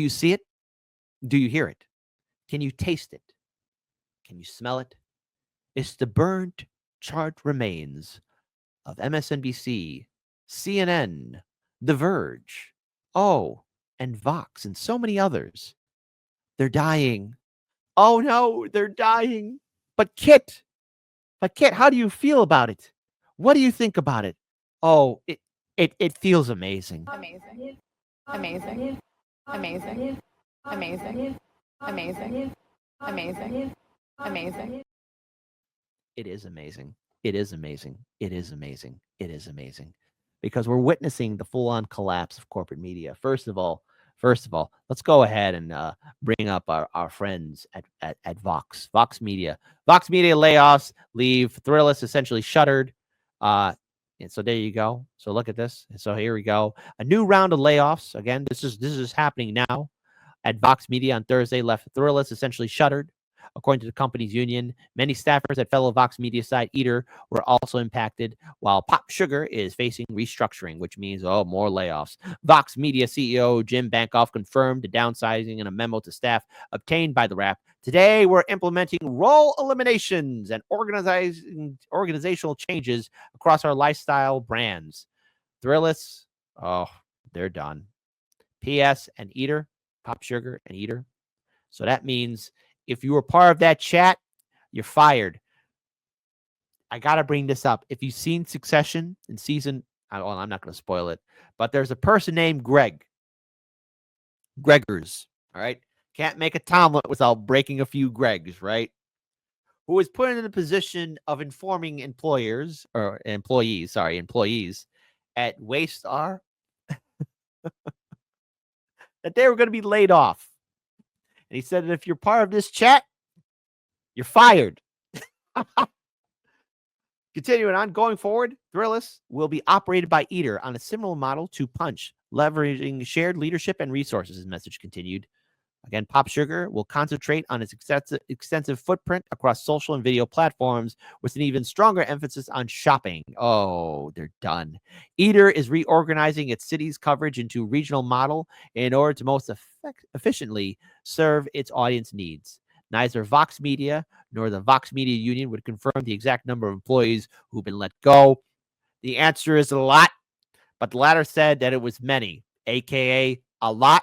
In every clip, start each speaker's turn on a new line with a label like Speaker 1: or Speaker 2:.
Speaker 1: you see it? Do you hear it? Can you taste it? Can you smell it? It's the burnt, charred remains of MSNBC, CNN, The Verge, and Vox, and so many others. They're dying. Oh no, they're dying. But Kit, how do you feel about it? What do you think about it? Oh, it feels amazing.
Speaker 2: Amazing. Amazing. Amazing. Amazing. Amazing. Amazing. Amazing.
Speaker 1: It is amazing. It is amazing. It is amazing. It is amazing. Because we're witnessing the full-on collapse of corporate media. First of all, let's go ahead and bring up our friends at Vox. Vox Media. Vox Media layoffs, leave Thrillist essentially shuttered. And so there you go. So look at this. So here we go. A new round of layoffs. Again, this is happening now at Vox Media on Thursday. Left Thrillist essentially shuttered. According to the company's union, many staffers at fellow Vox Media site Eater were also impacted, while Pop Sugar is facing restructuring, which means, more layoffs. Vox Media CEO Jim Bankoff confirmed the downsizing in a memo to staff obtained by the Wrap. Today, we're implementing role eliminations and organizational changes across our lifestyle brands. Thrillist, they're done. PS and Eater, Pop Sugar and Eater. So that means if you were part of that chat, you're fired. I got to bring this up. If you've seen Succession in season, I'm not going to spoil it, but there's a person named Gregors, all right? Can't make a Tomlet without breaking a few Gregs, right? Who was put in a position of informing employees at Waystar that they were going to be laid off. And he said that if you're part of this chat, you're fired. Continuing on, going forward, Thrillist will be operated by Eater on a similar model to Punch, leveraging shared leadership and resources, his message continued. Again, Pop Sugar will concentrate on its extensive footprint across social and video platforms with an even stronger emphasis on shopping. Oh, they're done. Eater is reorganizing its city's coverage into a regional model in order to most efficiently serve its audience needs. Neither Vox Media nor the Vox Media Union would confirm the exact number of employees who've been let go. The answer is a lot, but the latter said that it was many, aka a lot,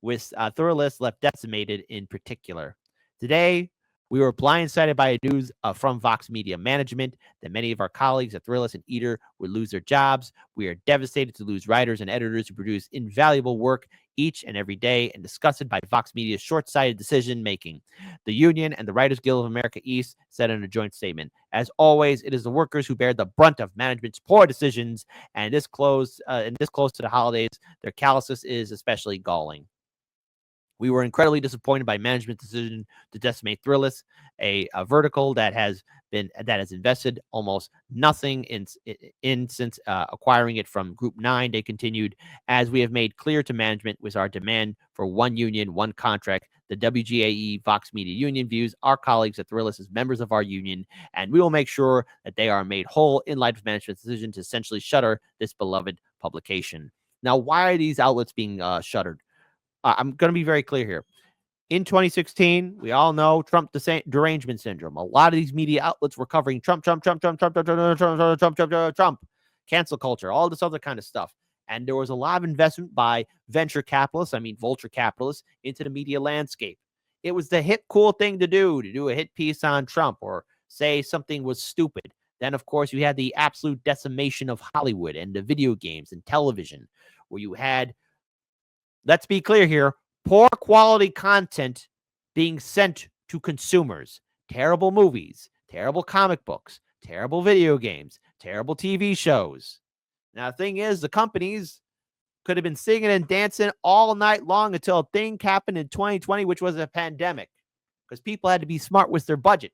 Speaker 1: with Thrillist left decimated in particular. Today, we were blindsided by news from Vox Media management that many of our colleagues at Thrillist and Eater would lose their jobs. We are devastated to lose writers and editors who produce invaluable work each and every day and disgusted by Vox Media's short-sighted decision-making. The union and the Writers Guild of America East said in a joint statement, as always, it is the workers who bear the brunt of management's poor decisions, and this close to the holidays, their callousness is especially galling. We were incredibly disappointed by management's decision to decimate Thrillist, a vertical that has invested almost nothing in since acquiring it from Group 9. They continued, as we have made clear to management with our demand for one union, one contract. The WGAE Vox Media Union views our colleagues at Thrillist as members of our union, and we will make sure that they are made whole in light of management's decision to essentially shutter this beloved publication. Now, why are these outlets being shuttered? I'm going to be very clear here. In 2016, we all know Trump derangement syndrome. A lot of these media outlets were covering Trump, cancel culture, all this other kind of stuff. And there was a lot of investment by venture capitalists, vulture capitalists, into the media landscape. It was the hip, cool thing to do a hit piece on Trump or say something was stupid. Then, of course, you had the absolute decimation of Hollywood and the video games and television, where you had, let's be clear here, poor quality content being sent to consumers. Terrible movies, terrible comic books, terrible video games, terrible TV shows. Now, the thing is, the companies could have been singing and dancing all night long until a thing happened in 2020, which was a pandemic, because people had to be smart with their budget.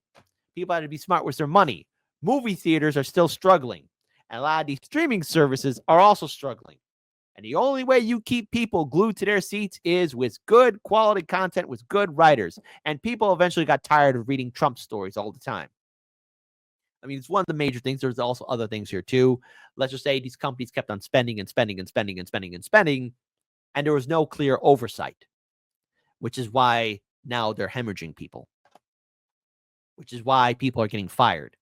Speaker 1: People had to be smart with their money. Movie theaters are still struggling, and a lot of these streaming services are also struggling. And the only way you keep people glued to their seats is with good quality content, with good writers. And people eventually got tired of reading Trump stories all the time. It's one of the major things. There's also other things here too. Let's just say these companies kept on spending and spending and spending and spending and spending, and there was no clear oversight. which is why now they're hemorrhaging people, which is why people are getting fired.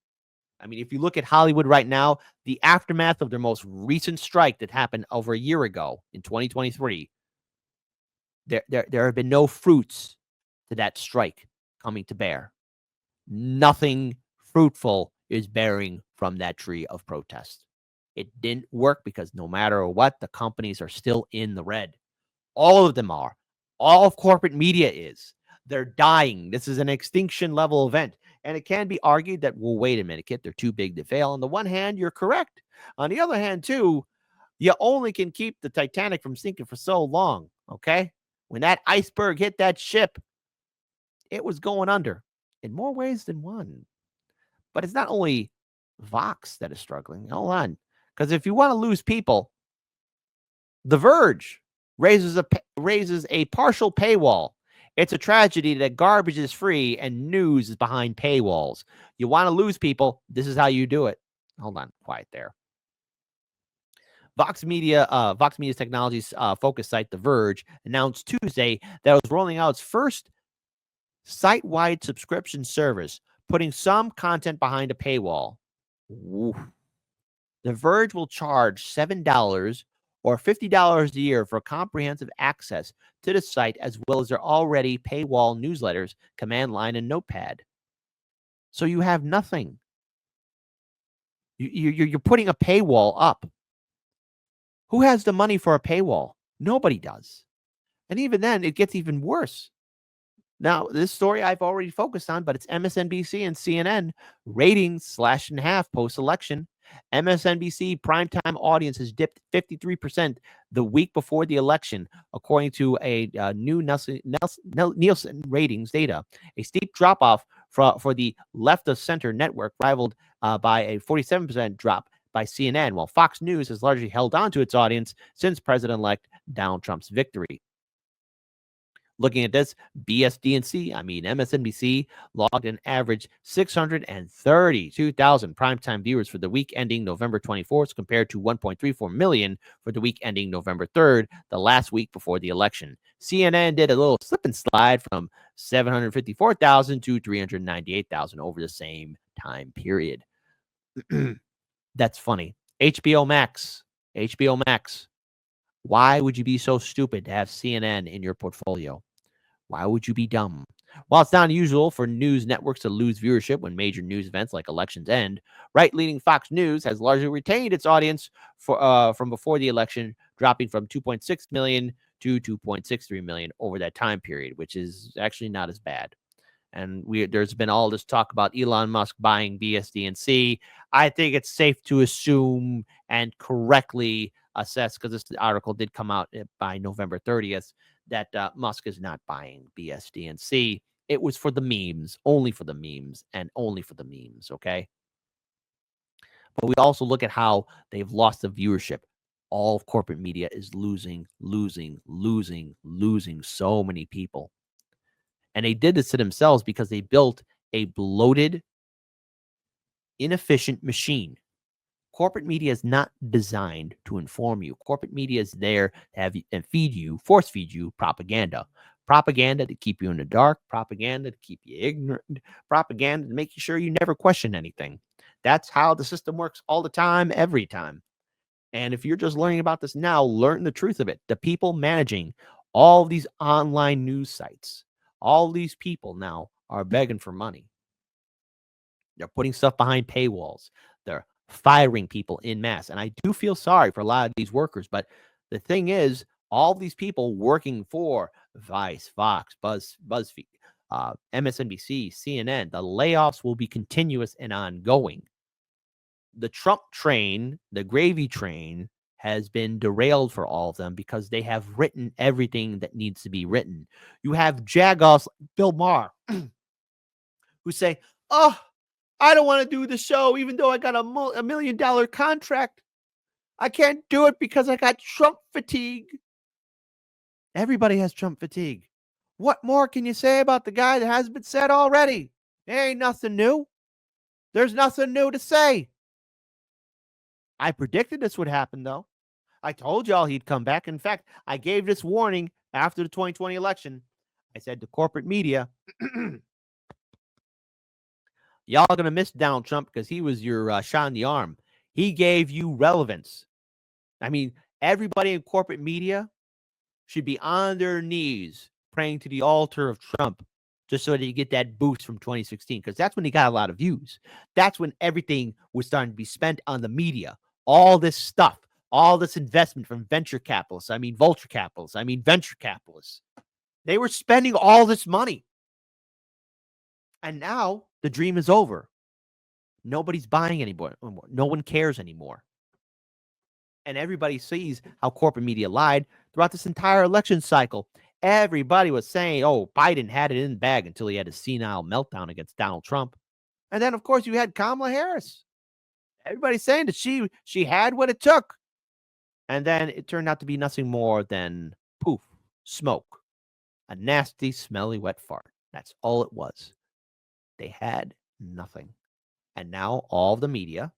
Speaker 1: I mean, if you look at Hollywood right now, the aftermath of their most recent strike that happened over a year ago in 2023, there have been no fruits to that strike coming to bear. Nothing fruitful is bearing from that tree of protest. It didn't work because no matter what, the companies are still in the red. All of them are. All of corporate media is. They're dying. This is an extinction level event. And it can be argued that, well, wait a minute, kid, they're too big to fail. On the one hand, you're correct. On the other hand, too, you only can keep the Titanic from sinking for so long, okay? When that iceberg hit that ship, it was going under in more ways than one. But it's not only Vox that is struggling. Hold on. Because if you want to lose people, The Verge raises a partial paywall. It's a tragedy that garbage is free and news is behind paywalls. You want to lose people, this is how you do it. Hold on, quiet there. Vox Media Technologies focus site, The Verge, announced Tuesday that it was rolling out its first site-wide subscription service, putting some content behind a paywall. Ooh. The Verge will charge $7 or $50 a year for comprehensive access to the site, as well as their already paywall newsletters, command line, and notepad. So you have nothing. You're putting a paywall up. Who has the money for a paywall? Nobody does. And even then, it gets even worse. Now, this story I've already focused on, but it's MSNBC and CNN ratings slashed in half post-election. MSNBC primetime audience has dipped 53% the week before the election, according to a new Nielsen ratings data. A steep drop-off for the left-of-center network, rivaled by a 47% drop by CNN, while Fox News has largely held on to its audience since President-elect Donald Trump's victory. Looking at this, MSNBC logged an average 632,000 primetime viewers for the week ending November 24th, compared to 1.34 million for the week ending November 3rd, the last week before the election. CNN did a little slip and slide from 754,000 to 398,000 over the same time period. That's funny. HBO Max. Why would you be so stupid to have CNN in your portfolio? Why would you be dumb? While it's not unusual for news networks to lose viewership when major news events like elections end, right-leaning Fox News has largely retained its audience from before the election, dropping from 2.6 million to 2.63 million over that time period, which is actually not as bad. And there's been all this talk about Elon Musk buying BSD&C. I think it's safe to assume and correctly assess, because this article did come out by November 30th, that Musk is not buying BSD&C. It was for the memes, only for the memes, and only for the memes, okay? But we also look at how they've lost the viewership. All of corporate media is losing so many people. And they did this to themselves because they built a bloated, inefficient machine. Corporate media is not designed to inform you. Corporate media is there to have you and force feed you propaganda. Propaganda to keep you in the dark, propaganda to keep you ignorant, propaganda to make sure you never question anything. That's how the system works all the time, every time. And if you're just learning about this now, learn the truth of it. The people managing all these online news sites, all these people now are begging for money. They're putting stuff behind paywalls. They're firing people in mass. And I do feel sorry for a lot of these workers. But the thing is, all these people working for Vice, Fox, BuzzFeed, MSNBC, CNN, the layoffs will be continuous and ongoing. The Trump train, the gravy train, has been derailed for all of them because they have written everything that needs to be written. You have jagoffs like Bill Maher who say, oh, I don't want to do the show even though I got a $1 million contract. I can't do it because I got Trump fatigue. Everybody has Trump fatigue. What more can you say about the guy that has been said already? There ain't nothing new. There's nothing new to say. I predicted this would happen, though. I told y'all he'd come back. In fact, I gave this warning after the 2020 election. I said to corporate media, y'all are going to miss Donald Trump because he was your shot in the arm. He gave you relevance. I mean, everybody in corporate media should be on their knees praying to the altar of Trump just so that you get that boost from 2016, because that's when he got a lot of views. That's when everything was starting to be spent on the media. All this stuff, all this investment from venture capitalists, vulture capitalists, venture capitalists. They were spending all this money. And now the dream is over. Nobody's buying anymore. No one cares anymore. And everybody sees how corporate media lied throughout this entire election cycle. Everybody was saying, oh, Biden had it in the bag until he had a senile meltdown against Donald Trump. And then, of course, you had Kamala Harris. Everybody's saying that she had what it took. And then it turned out to be nothing more than poof, smoke, a nasty, smelly, wet fart. That's all it was. They had nothing. And now all the media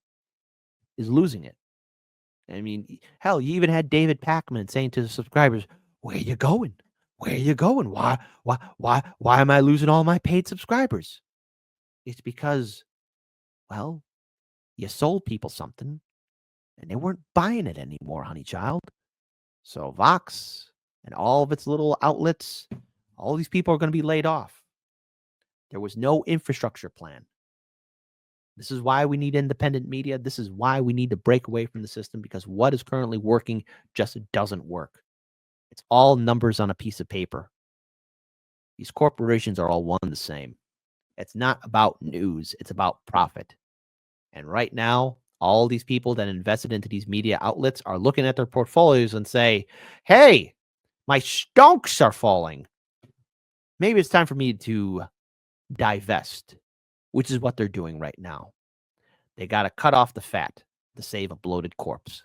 Speaker 1: is losing it. I mean, hell, you even had David Pakman saying to the subscribers, where are you going? Where are you going? Why am I losing all my paid subscribers? It's because, well, you sold people something and they weren't buying it anymore, honey child. So Vox and all of its little outlets, all these people are going to be laid off. There was no infrastructure plan. This is why we need independent media. This is why we need to break away from the system, because what is currently working just doesn't work. It's all numbers on a piece of paper. These corporations are all one and the same. It's not about news. It's about profit. And right now, all these people that invested into these media outlets are looking at their portfolios and say, hey, my stonks are falling. Maybe it's time for me to divest, which is what they're doing right now. They got to cut off the fat to save a bloated corpse.